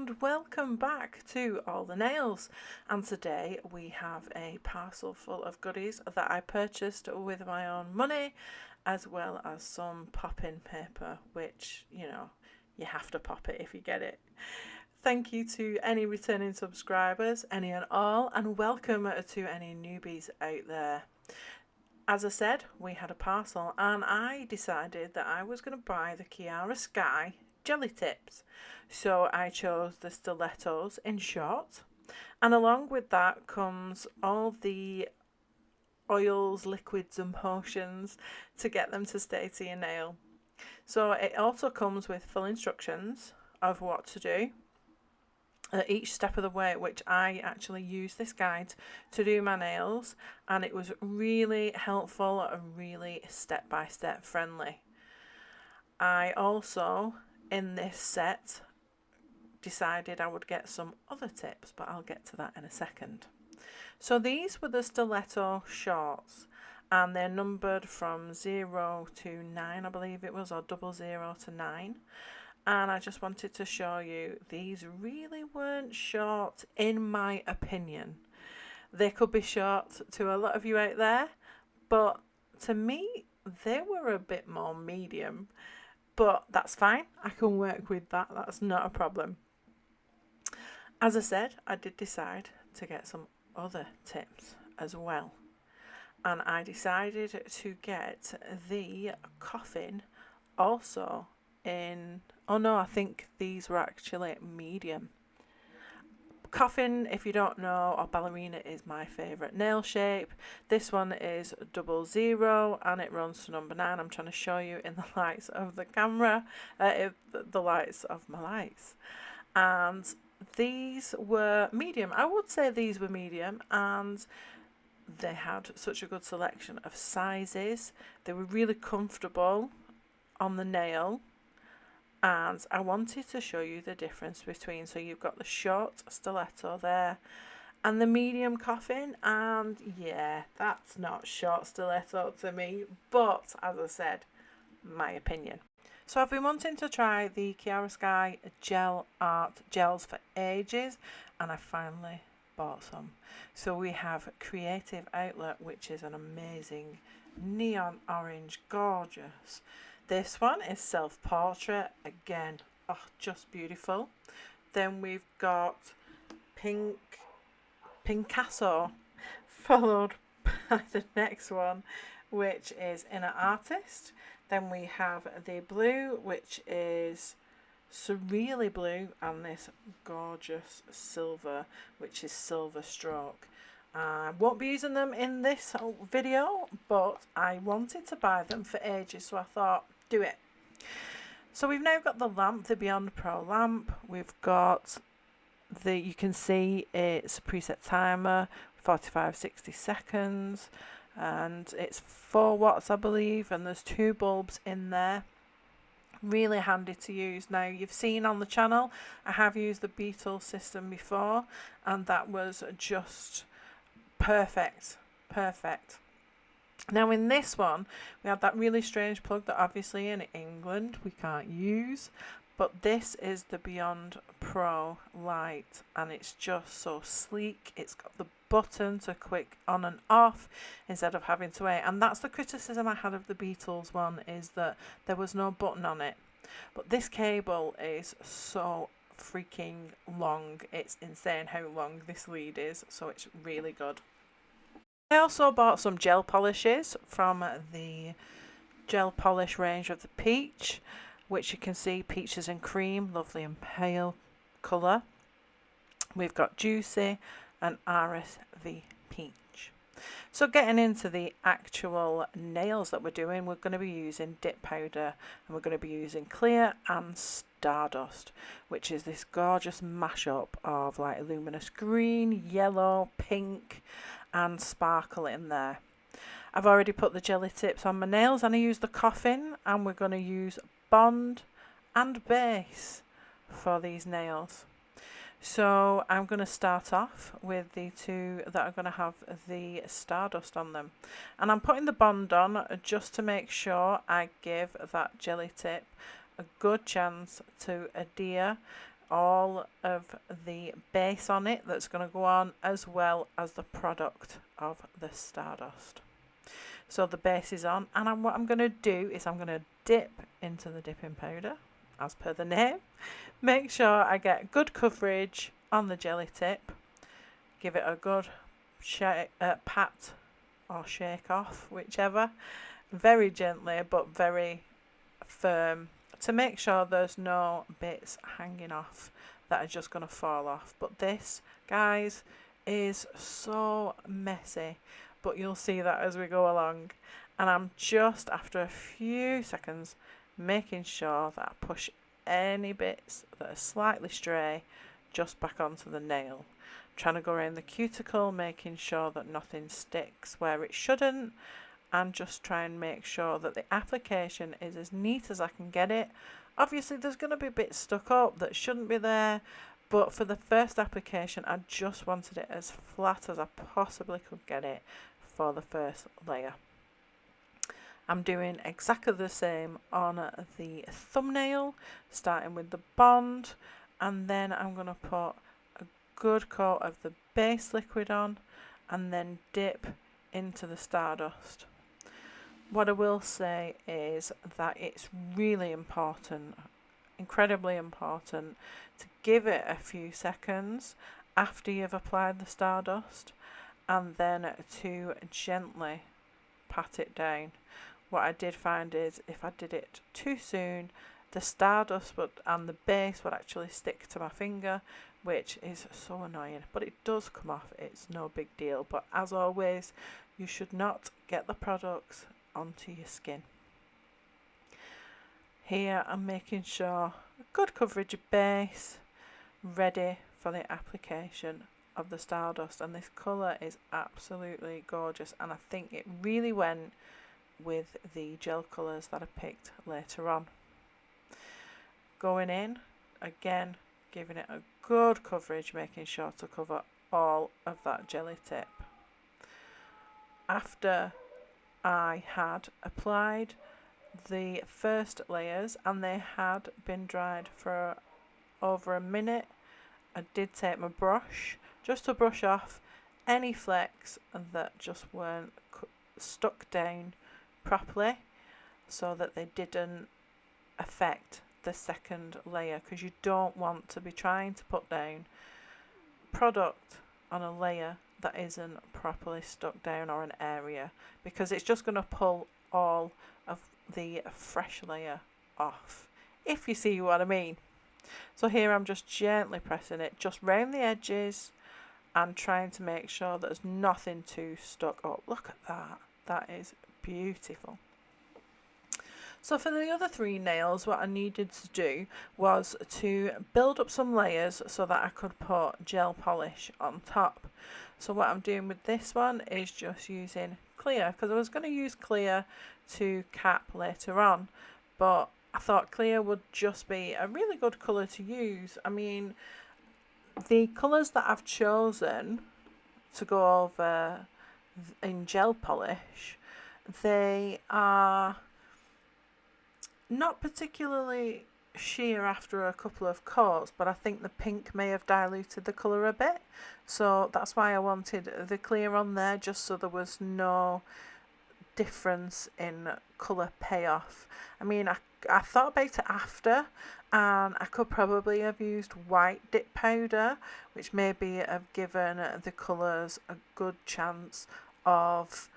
and welcome back to All the Nails. And today we have a parcel full of goodies that I purchased with my own money, as well as some pop-in paper, which, you have to pop it if you get it. Thank you to any returning subscribers, any and all, and welcome to any newbies out there. As I said, we had a parcel and I decided that I was going to buy the Kiara Sky Gelly tips. So I chose the Stilettos in short, and along with that comes all the oils, liquids and potions to get them to stay to your nail. So it also comes with full instructions of what to do at each step of the way, which I actually used this guide to do my nails, and it was really helpful and really step-by-step friendly. I also, in this set, decided I would get some other tips, but I'll get to that in a second. So these were the Stiletto shorts, and they're numbered from 0 to 9, I believe it was, or 00 to 9. And I just wanted to show you, these really weren't short in my opinion. They could be short to a lot of you out there, but to me they were a bit more medium. But that's fine, I can work with that, that's not a problem. As I said, I did decide to get some other tips as well. And I decided to get the coffin also in, oh no, I think these were actually medium. Coffin, if you don't know, or ballerina is my favourite nail shape. This one is 00 and it runs to number 9. I'm trying to show you in the lights of the camera, the lights of my lights. And these were medium. I would say these were medium, and they had such a good selection of sizes. They were really comfortable on the nail. And I wanted to show you the difference between, so you've got the short stiletto there and the medium coffin, and yeah, that's not short stiletto to me, but as I said, my opinion. So I've been wanting to try the Kiara Sky Gel Art gels for ages, and I finally bought some. So we have Creative Outlet, which is an amazing neon orange, gorgeous. This one is Self-Portrait, again, oh, just beautiful. Then we've got Picasso, followed by the next one, which is Inner Artist. Then we have the blue, which is Surreally Blue, and this gorgeous silver, which is Silver Stroke. I won't be using them in this video, but I wanted to buy them for ages, so I thought, do it. So we've now got the lamp, the Beyond Pro lamp. We've got the, you can see it's a preset timer, 45-60 seconds, and it's 4 watts I believe, and there's 2 bulbs in there. Really handy to use. Now, you've seen on the channel I have used the Beetle system before, and that was just perfect. Now in this one we had that really strange plug that obviously in England we can't use, but this is the Beyond Pro light, and it's just so sleek. It's got the button to quick on and off instead of having to wait, and that's the criticism I had of the Beatles one, is that there was no button on it. But this cable is so freaking long, it's insane how long this lead is, so it's really good. I also bought some gel polishes from the gel polish range of the Peach, which you can see peaches and cream, lovely and pale colour. We've got Juicy and RSV Peach. So getting into the actual nails that we're doing, we're going to be using dip powder, and we're going to be using clear and Stardust, which is this gorgeous mashup of like luminous green, yellow, pink and sparkle in there. I've already put the jelly tips on my nails, and I use the coffin, and we're going to use Bond and Base for these nails. So I'm going to start off with the 2 that are going to have the Stardust on them, and I'm putting the Bond on just to make sure I give that jelly tip a good chance to adhere all of the base on it that's going to go on, as well as the product of the Stardust. So the base is on, and what I'm going to do is I'm going to dip into the dipping powder, as per the name. Make sure I get good coverage on the jelly tip. Give it a good pat or shake off, whichever. Very gently but very firm, to make sure there's no bits hanging off that are just going to fall off. But this, guys, is so messy, but you'll see that as we go along. And I'm just, after a few seconds, making sure that I push any bits that are slightly stray just back onto the nail. Trying to go around the cuticle, making sure that nothing sticks where it shouldn't, and just try and make sure that the application is as neat as I can get it. Obviously there's going to be bits stuck up that shouldn't be there, but for the first application I just wanted it as flat as I possibly could get it for the first layer. I'm doing exactly the same on the thumbnail, starting with the bond, and then I'm going to put a good coat of the base liquid on and then dip into the Stardust. What I will say is that it's really important, incredibly important, to give it a few seconds after you've applied the Stardust, and then to gently pat it down. What I did find is if I did it too soon, the Stardust and the base would actually stick to my finger, which is so annoying. But it does come off, it's no big deal. But as always, you should not get the products onto your skin. Here I'm making sure a good coverage of base, ready for the application of the Stardust. And this colour is absolutely gorgeous, and I think it really went with the gel colours that I picked later on. Going in, again, giving it a good coverage, making sure to cover all of that jelly tip. After I had applied the first layers and they had been dried for over a minute, I did take my brush just to brush off any flecks that just weren't stuck down properly, so that they didn't affect the second layer, because you don't want to be trying to put down product on a layer that isn't properly stuck down, or an area, because it's just going to pull all of the fresh layer off, if you see what I mean. So here I'm just gently pressing it just round the edges and trying to make sure there's nothing too stuck up. Look at that, that is beautiful. So for the other three nails, what I needed to do was to build up some layers so that I could put gel polish on top. So what I'm doing with this one is just using clear, because I was going to use clear to cap later on, but I thought clear would just be a really good colour to use. I mean, the colours that I've chosen to go over in gel polish, they are not particularly sheer after a couple of coats, but I think the pink may have diluted the colour a bit, so that's why I wanted the clear on there, just so there was no difference in colour payoff. I mean, I thought about it after, and I could probably have used white dip powder, which maybe have given the colours a good chance of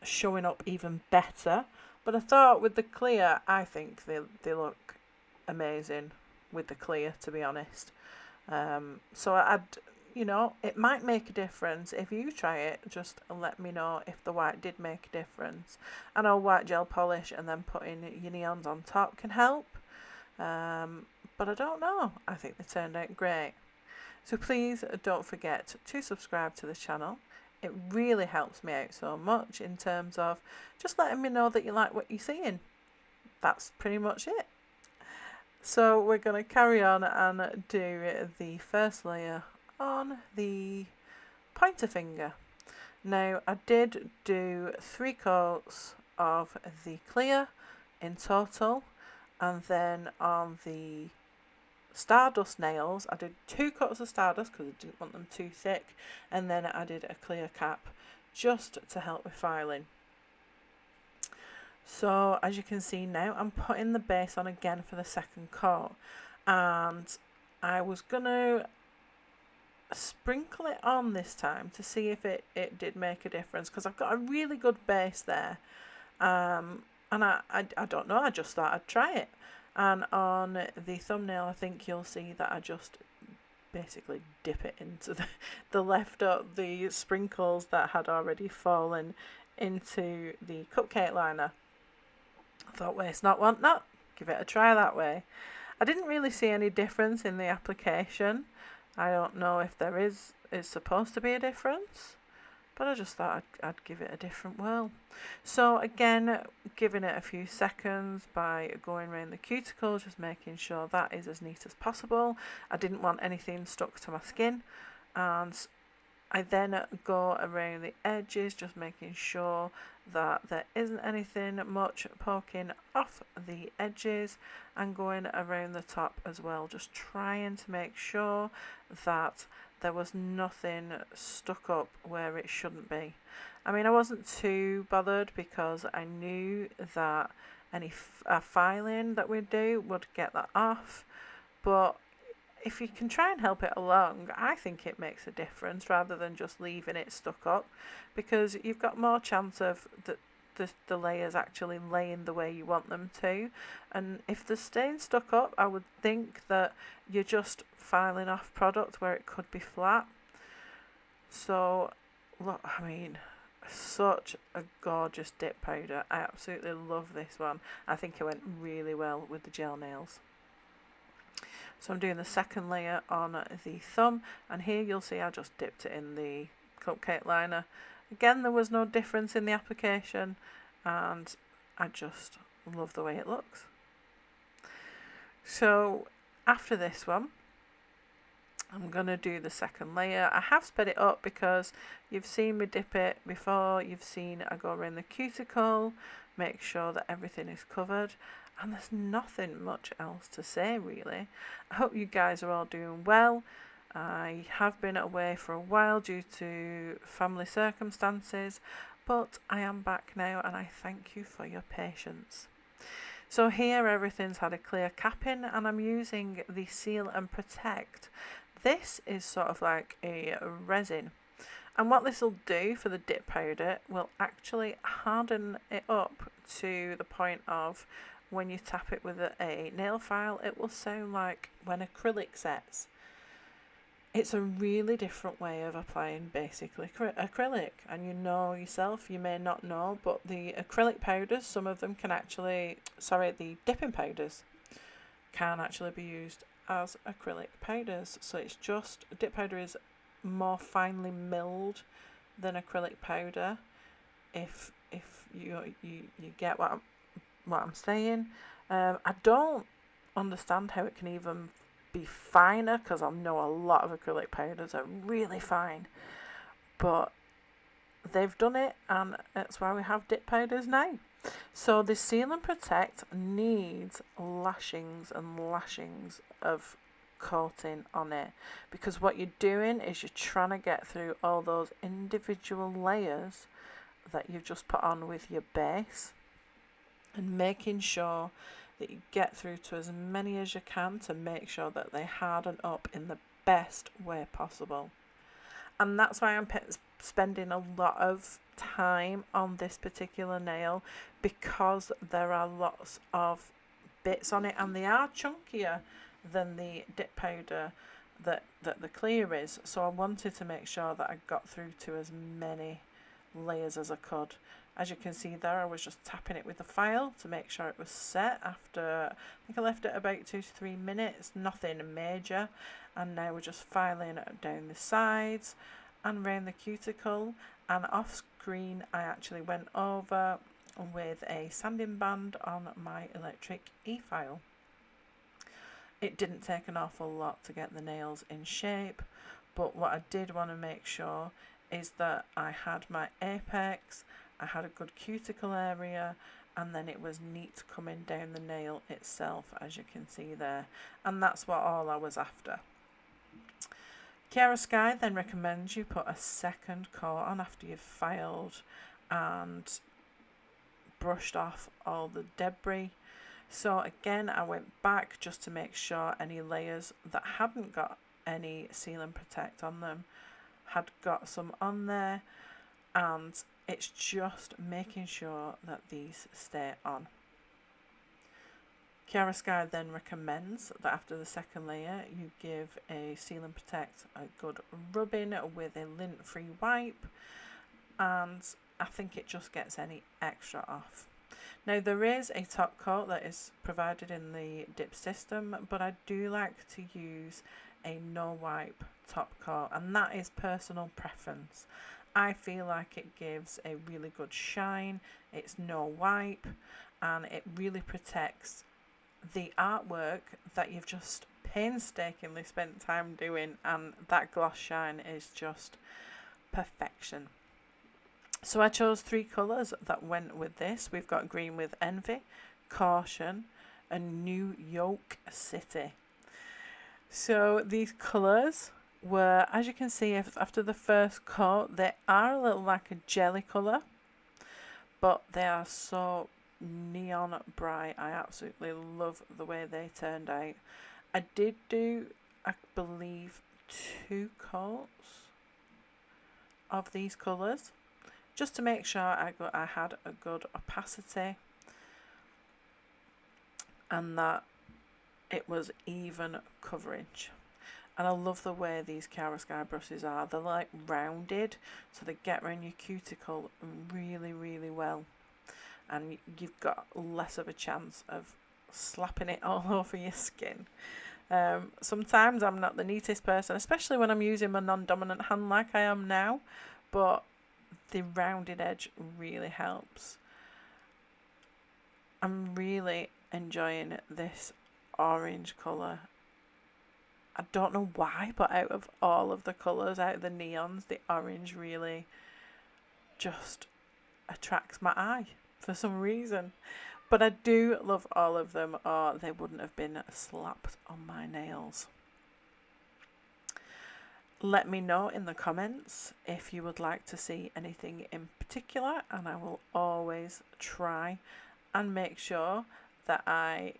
showing up even better. But I thought with the clear, I think they look amazing with the clear, to be honest. So it might make a difference. If you try it, just let me know if the white did make a difference. I know white gel polish and then putting your neons on top can help. But I don't know. I think they turned out great. So please don't forget to subscribe to the channel. It really helps me out so much in terms of just letting me know that you like what you're seeing. That's pretty much it. So we're going to carry on and do the first layer on the pointer finger. Now I did do 3 coats of the clear in total, and then on the Stardust nails. I did 2 coats of Stardust because I didn't want them too thick, and then I did a clear cap just to help with filing. So as you can see now, I'm putting the base on again for the second coat, and I was going to sprinkle it on this time to see if it did make a difference, because I've got a really good base there, and I don't know, I just thought I'd try it. And on the thumbnail I think you'll see that I just basically dip it into the sprinkles that had already fallen into the cupcake liner. I thought, waste not, want not, give it a try that way. I didn't really see any difference in the application. I don't know if there is supposed to be a difference, but I just thought I'd give it a different whirl. So again, giving it a few seconds by going around the cuticle, just making sure that is as neat as possible. I didn't want anything stuck to my skin, and I then go around the edges, just making sure that there isn't anything much poking off the edges, and going around the top as well, just trying to make sure that there was nothing stuck up where it shouldn't be. I mean, I wasn't too bothered because I knew that any filing that we'd do would get that off, but if you can try and help it along, I think it makes a difference rather than just leaving it stuck up, because you've got more chance of the layers actually laying the way you want them to. And if they're staying stuck up, I would think that you're just filing off product where it could be flat. So look, I mean, such a gorgeous dip powder. I absolutely love this one. I think it went really well with the gel nails. So I'm doing the second layer on the thumb, and here you'll see I just dipped it in the cupcake liner. Again, there was no difference in the application, and I just love the way it looks. So after this one, I'm going to do the second layer. I have sped it up because you've seen me dip it before, you've seen I go around the cuticle, make sure that everything is covered. And there's nothing much else to say really. I hope you guys are all doing well. I have been away for a while due to family circumstances, but I am back now, and I thank you for your patience. So here everything's had a clear capping, and I'm using the Seal and Protect. This is sort of like a resin, and what this will do for the dip powder will actually harden it up to the point of when you tap it with a nail file, it will sound like when acrylic sets. It's a really different way of applying basically acrylic, and you know yourself, you may not know, but the acrylic powders, some of them can actually, the dipping powders can actually be used as acrylic powders. So it's just, dip powder is more finely milled than acrylic powder, if you get what I'm saying. I don't understand how it can even be finer, because I know a lot of acrylic powders are really fine, but they've done it, and that's why we have dip powders now. So the Seal and Protect needs lashings and lashings of coating on it, because what you're doing is you're trying to get through all those individual layers that you've just put on with your base, and making sure that you get through to as many as you can to make sure that they harden up in the best way possible. And that's why I'm spending a lot of time on this particular nail, because there are lots of bits on it, and they are chunkier than the dip powder that the clear is. So I wanted to make sure that I got through to as many layers as I could. As you can see there, I was just tapping it with the file to make sure it was set after, I think I left it about 2 to 3 minutes, nothing major. And now we're just filing it down the sides and around the cuticle. And off screen, I actually went over with a sanding band on my electric e-file. It didn't take an awful lot to get the nails in shape, but what I did want to make sure is that I had my apex, I had a good cuticle area, and then it was neat coming down the nail itself, as you can see there, and that's what all I was after. Kiara Sky then recommends you put a second coat on after you've filed and brushed off all the debris. So again, I went back just to make sure any layers that hadn't got any seal and protect on them had got some on there, and it's just making sure that these stay on. Kiara Sky then recommends that after the second layer you give a seal and protect a good rubbing with a lint-free wipe, and I think it just gets any extra off. Now there is a top coat that is provided in the dip system, but I do like to use a no wipe top coat, and that is personal preference. I feel like it gives a really good shine, it's no wipe, and it really protects the artwork that you've just painstakingly spent time doing, and that gloss shine is just perfection. So I chose 3 colours that went with this. We've got green with Envy, Caution, and New York City. So these colours were, as you can see, after the first coat, they are a little like a jelly colour, but they are so neon bright. I absolutely love the way they turned out. I did do, I believe, 2 coats of these colours, just to make sure I had a good opacity and that it was even coverage. And I love the way these Kiara Sky brushes are. They're like rounded, so they get around your cuticle really, really well, and you've got less of a chance of slapping it all over your skin. Sometimes I'm not the neatest person, especially when I'm using my non-dominant hand like I am now, but the rounded edge really helps. I'm really enjoying this orange colour. I don't know why, but out of all of the colours, out of the neons, the orange really just attracts my eye for some reason. But I do love all of them, or they wouldn't have been slapped on my nails. Let me know in the comments if you would like to see anything in particular, and I will always try and make sure that I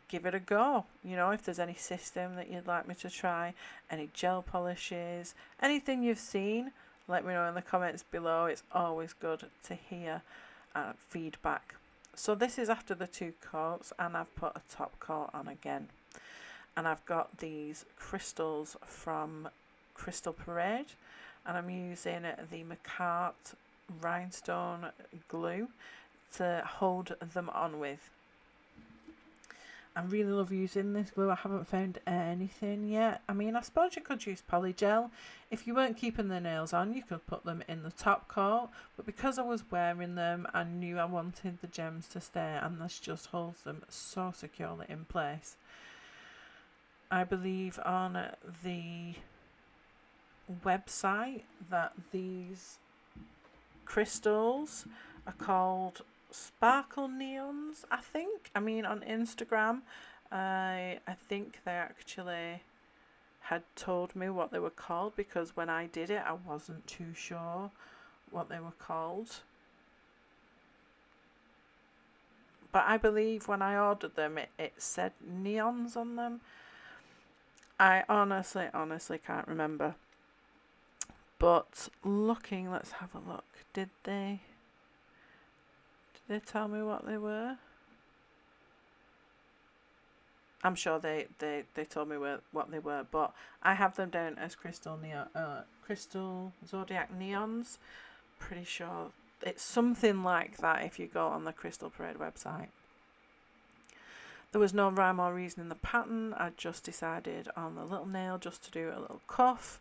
give it a go. You know, if there's any system that you'd like me to try, any gel polishes, anything you've seen, let me know in the comments below. It's always good to hear feedback. So this is after the 2 coats, and I've put a top coat on again. And I've got these crystals from Crystal Parade, and I'm using the McCart rhinestone glue to hold them on with. I really love using this glue. I haven't found anything yet. I mean, I suppose you could use polygel. If you weren't keeping the nails on, you could put them in the top coat, but because I was wearing them, I knew I wanted the gems to stay, and this just holds them so securely in place. I believe on the website that these crystals are called sparkle neons, I think. I mean, on Instagram, I think they actually had told me what they were called, because when I did it, I wasn't too sure what they were called. But I believe when I ordered them, it said neons on them. I honestly can't remember. But looking, let's have a look. Did they tell me what they were? I'm sure they told me what they were, but I have them down as crystal zodiac neons. Pretty sure it's something like that if you go on the Crystal Parade website. There was no rhyme or reason in the pattern. I just decided on the little nail just to do a little cuff,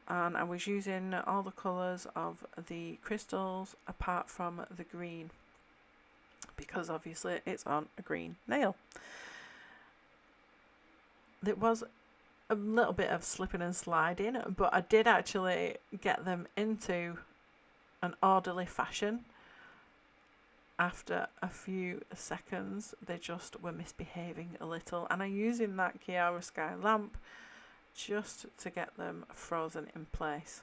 and I was using all the colours of the crystals apart from the green, because obviously it's on a green nail. There was a little bit of slipping and sliding, but I did actually get them into an orderly fashion. after a few seconds they just were misbehaving a little, and I'm using that Kiara Sky lamp just to get them frozen in place.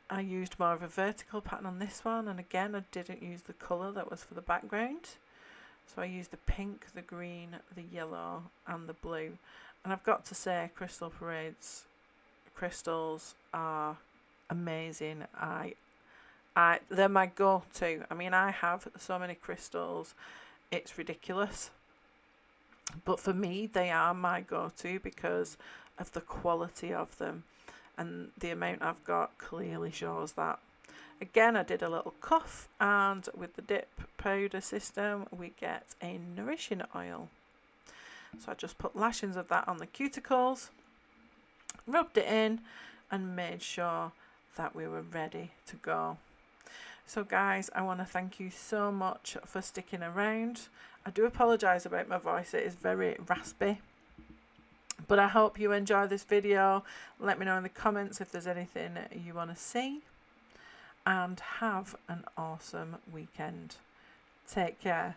I used more of a vertical pattern on this one, and again I didn't use the colour that was for the background, so I used the pink, the green, the yellow and the blue. And I've got to say, Crystal Parade's crystals are amazing. They're my go-to. I mean, I have so many crystals, it's ridiculous, but for me they are my go-to because of the quality of them, and the amount I've got clearly shows that. Again, I did a little cuff, and with the dip powder system we get a nourishing oil. So I just put lashings of that on the cuticles, rubbed it in and made sure that we were ready to go. So guys, I want to thank you so much for sticking around. I do apologise about my voice, it is very raspy. But I hope you enjoy this video. Let me know in the comments if there's anything you want to see. And have an awesome weekend. Take care.